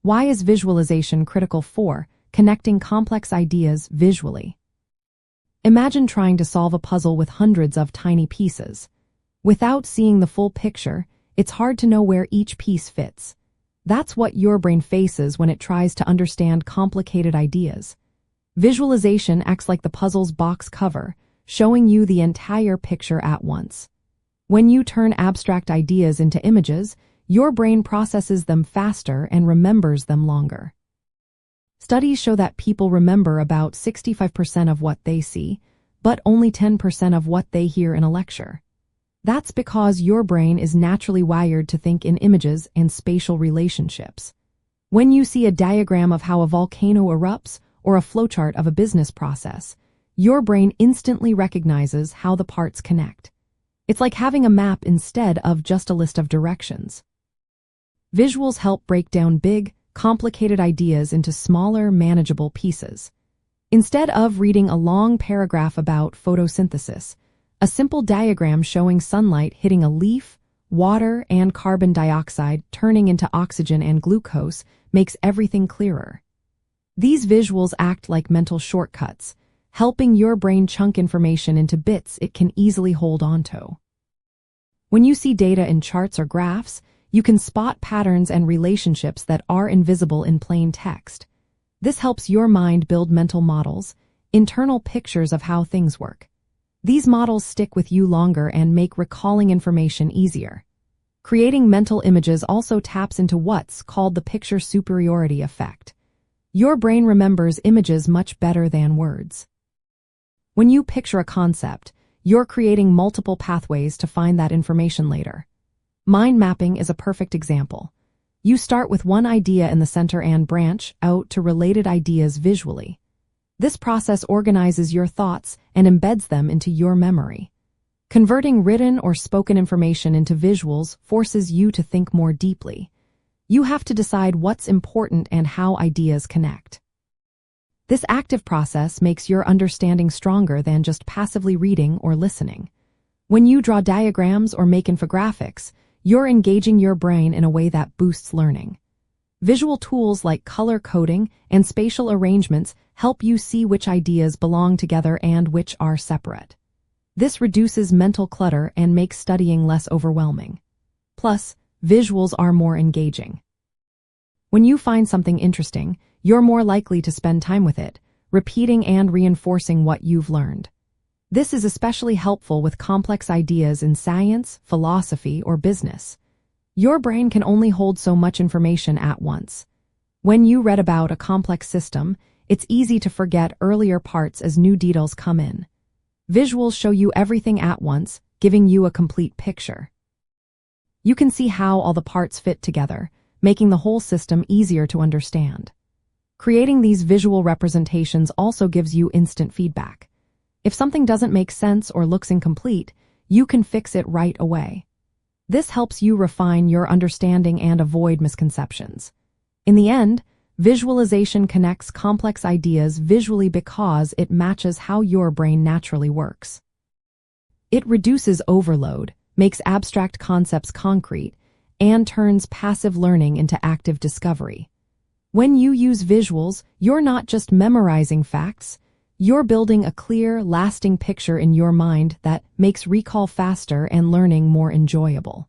Why is visualization critical for connecting complex ideas visually? Imagine trying to solve a puzzle with hundreds of tiny pieces. Without seeing the full picture, it's hard to know where each piece fits. That's what your brain faces when it tries to understand complicated ideas. Visualization acts like the puzzle's box cover, showing you the entire picture at once. When you turn abstract ideas into images, your brain processes them faster and remembers them longer. Studies show that people remember about 65% of what they see, but only 10% of what they hear in a lecture. That's because your brain is naturally wired to think in images and spatial relationships. When you see a diagram of how a volcano erupts or a flowchart of a business process, your brain instantly recognizes how the parts connect. It's like having a map instead of just a list of directions. Visuals help break down big, complicated ideas into smaller, manageable pieces. Instead of reading a long paragraph about photosynthesis, a simple diagram showing sunlight hitting a leaf, water, and carbon dioxide turning into oxygen and glucose makes everything clearer. These visuals act like mental shortcuts, helping your brain chunk information into bits it can easily hold onto. When you see data in charts or graphs, you can spot patterns and relationships that are invisible in plain text. This helps your mind build mental models, internal pictures of how things work. These models stick with you longer and make recalling information easier. Creating mental images also taps into what's called the picture superiority effect. Your brain remembers images much better than words. When you picture a concept, you're creating multiple pathways to find that information later. Mind mapping is a perfect example. You start with one idea in the center and branch out to related ideas visually. This process organizes your thoughts and embeds them into your memory. Converting written or spoken information into visuals forces you to think more deeply. You have to decide what's important and how ideas connect. This active process makes your understanding stronger than just passively reading or listening. When you draw diagrams or make infographics, you're engaging your brain in a way that boosts learning. Visual tools like color coding and spatial arrangements help you see which ideas belong together and which are separate. This reduces mental clutter and makes studying less overwhelming. Plus, visuals are more engaging. When you find something interesting, you're more likely to spend time with it, repeating and reinforcing what you've learned. This is especially helpful with complex ideas in science, philosophy, or business. Your brain can only hold so much information at once. When you read about a complex system, it's easy to forget earlier parts as new details come in. Visuals show you everything at once, giving you a complete picture. You can see how all the parts fit together, making the whole system easier to understand. Creating these visual representations also gives you instant feedback. If something doesn't make sense or looks incomplete, you can fix it right away. This helps you refine your understanding and avoid misconceptions. In the end, visualization connects complex ideas visually because it matches how your brain naturally works. It reduces overload, makes abstract concepts concrete, and turns passive learning into active discovery. When you use visuals, you're not just memorizing facts, you're building a clear, lasting picture in your mind that makes recall faster and learning more enjoyable.